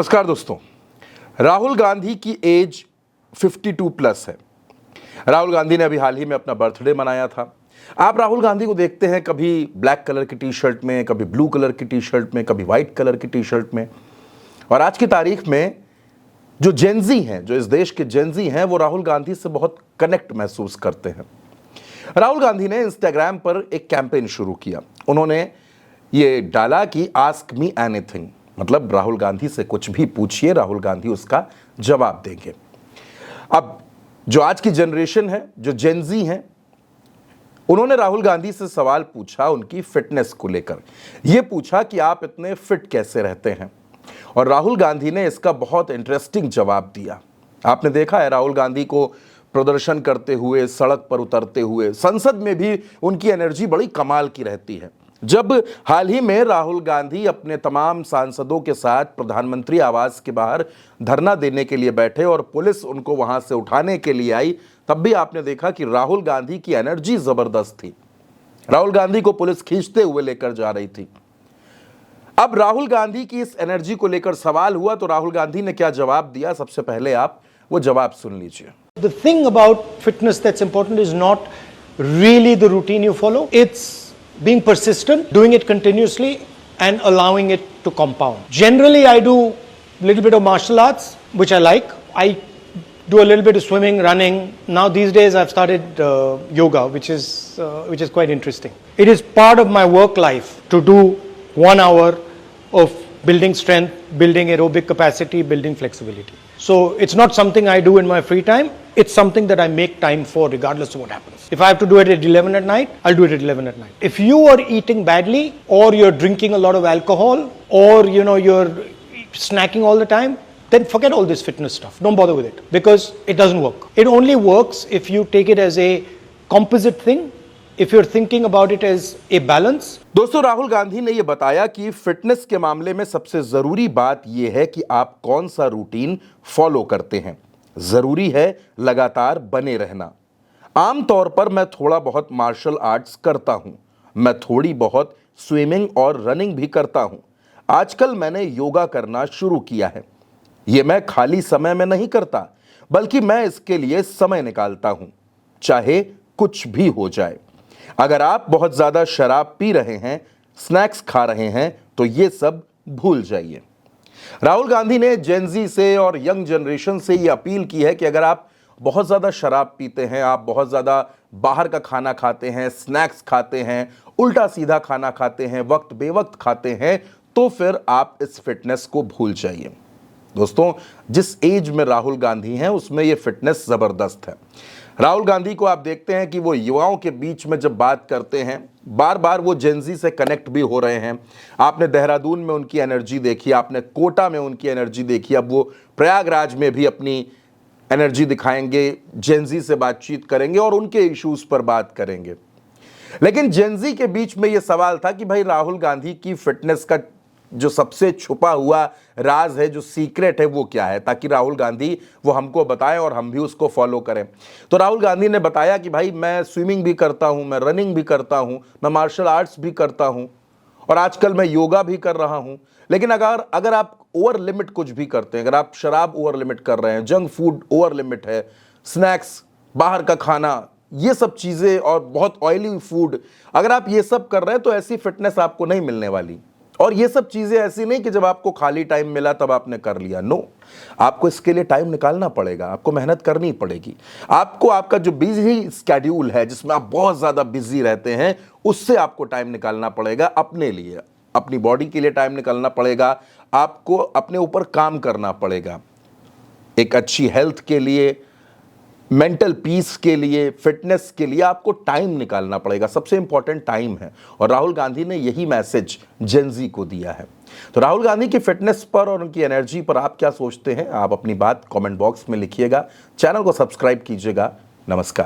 नमस्कार दोस्तों। राहुल गांधी की एज 52 प्लस है। राहुल गांधी ने अभी हाल ही में अपना बर्थडे मनाया था। आप राहुल गांधी को देखते हैं कभी ब्लैक कलर की टी शर्ट में, कभी ब्लू कलर की टी शर्ट में, कभी वाइट कलर की टी शर्ट में। और आज की तारीख में जो जेनजी हैं, जो इस देश के जेनजी हैं, वो राहुल गांधी से बहुत कनेक्ट महसूस करते हैं। राहुल गांधी ने इंस्टाग्राम पर एक कैंपेन शुरू किया। उन्होंने ये डाला कि आस्क मी एनीथिंग, मतलब राहुल गांधी से कुछ भी पूछिए, राहुल गांधी उसका जवाब देंगे। अब जो आज की जनरेशन है, जो जेनजी हैं, उन्होंने राहुल गांधी से सवाल पूछा उनकी फिटनेस को लेकर। यह पूछा कि आप इतने फिट कैसे रहते हैं, और राहुल गांधी ने इसका बहुत इंटरेस्टिंग जवाब दिया। आपने देखा है राहुल गांधी को प्रदर्शन करते हुए, सड़क पर उतरते हुए, संसद में भी उनकी एनर्जी बड़ी कमाल की रहती है। जब हाल ही में राहुल गांधी अपने तमाम सांसदों के साथ प्रधानमंत्री आवास के बाहर धरना देने के लिए बैठे और पुलिस उनको वहां से उठाने के लिए आई, तब भी आपने देखा कि राहुल गांधी की एनर्जी जबरदस्त थी। राहुल गांधी को पुलिस खींचते हुए लेकर जा रही थी। अब राहुल गांधी की इस एनर्जी को लेकर सवाल हुआ तो राहुल गांधी ने क्या जवाब दिया, सबसे पहले आप वो जवाब सुन लीजिए। The thing about fitness that's important is not really the routine you follow. It's being persistent, doing it continuously, and allowing it to compound. Generally, I do a little bit of martial arts, which I like. I do a little bit of swimming, running. Now these days, I've started yoga, which is quite interesting. It is part of my work life to do 1 hour of building strength, building aerobic capacity, building flexibility. So it's not something I do in my free time. It's something that I make time for regardless of what happens. If I have to do it at 11 at night, I'll do it at 11 at night. If you are eating badly, or you're drinking a lot of alcohol, or you're snacking all the time, then forget all this fitness stuff. Don't bother with it, because it doesn't work. It only works if you take it as a composite thing. If you're thinking about it as a balance. दोस्तों, राहुल गांधी ने यह बताया कि fitness के मामले में सबसे जरूरी बात यह है कि आप कौन सा रूटीन फॉलो करते हैं। जरूरी है लगातार बने रहना। आमतौर पर मैं थोड़ा बहुत मार्शल आर्ट्स करता हूं, मैं थोड़ी बहुत स्विमिंग और रनिंग भी करता हूं। आजकल मैंने योगा करना शुरू किया है। यह मैं खाली समय में नहीं करता, बल्कि मैं इसके लिए समय निकालता हूं, चाहे कुछ भी हो जाए। अगर आप बहुत ज्यादा शराब पी रहे हैं, स्नैक्स खा रहे हैं, तो ये सब भूल जाइए। राहुल गांधी ने जेनजी से और यंग जनरेशन से ये अपील की है कि अगर आप बहुत ज्यादा शराब पीते हैं, आप बहुत ज्यादा बाहर का खाना खाते हैं, स्नैक्स खाते हैं, उल्टा सीधा खाना खाते हैं, वक्त बेवक्त खाते हैं, तो फिर आप इस फिटनेस को भूल जाइए। दोस्तों, जिस एज में राहुल गांधी हैं उसमें ये फिटनेस जबरदस्त है। राहुल गांधी को आप देखते हैं कि वो युवाओं के बीच में जब बात करते हैं, बार बार वो जेनजी से कनेक्ट भी हो रहे हैं। आपने देहरादून में उनकी एनर्जी देखी, आपने कोटा में उनकी एनर्जी देखी, अब वो प्रयागराज में भी अपनी एनर्जी दिखाएंगे, जेनजी से बातचीत करेंगे और उनके इश्यूज पर बात करेंगे। लेकिन जेनजी के बीच में ये सवाल था कि भाई राहुल गांधी की फिटनेस का जो सबसे छुपा हुआ राज है, जो सीक्रेट है, वो क्या है, ताकि राहुल गांधी वो हमको बताएं और हम भी उसको फॉलो करें। तो राहुल गांधी ने बताया कि भाई मैं स्विमिंग भी करता हूं, मैं रनिंग भी करता हूं, मैं मार्शल आर्ट्स भी करता हूं, और आजकल मैं योगा भी कर रहा हूं। लेकिन अगर आप ओवर लिमिट कुछ भी करते हैं, अगर आप शराब ओवर लिमिट कर रहे हैं, जंक फूड ओवर लिमिट है, स्नैक्स, बाहर का खाना, ये सब चीजें, और बहुत ऑयली फूड, अगर आप ये सब कर रहे हैं तो ऐसी फिटनेस आपको नहीं मिलने वाली। और ये सब चीजें ऐसी नहीं कि जब आपको खाली टाइम मिला तब आपने कर लिया। नो, आपको इसके लिए टाइम निकालना पड़ेगा, आपको मेहनत करनी पड़ेगी। आपको आपका जो बिजी स्केड्यूल है, जिसमें आप बहुत ज्यादा बिजी रहते हैं, उससे आपको टाइम निकालना पड़ेगा अपने लिए, अपनी बॉडी के लिए टाइम निकालना पड़ेगा, आपको अपने ऊपर काम करना पड़ेगा। एक अच्छी हेल्थ के लिए, मेंटल पीस के लिए, फिटनेस के लिए आपको टाइम निकालना पड़ेगा। सबसे इंपॉर्टेंट टाइम है, और राहुल गांधी ने यही मैसेज जेनजी को दिया है। तो राहुल गांधी की फिटनेस पर और उनकी एनर्जी पर आप क्या सोचते हैं? आप अपनी बात कमेंट बॉक्स में लिखिएगा। चैनल को सब्सक्राइब कीजिएगा। नमस्कार।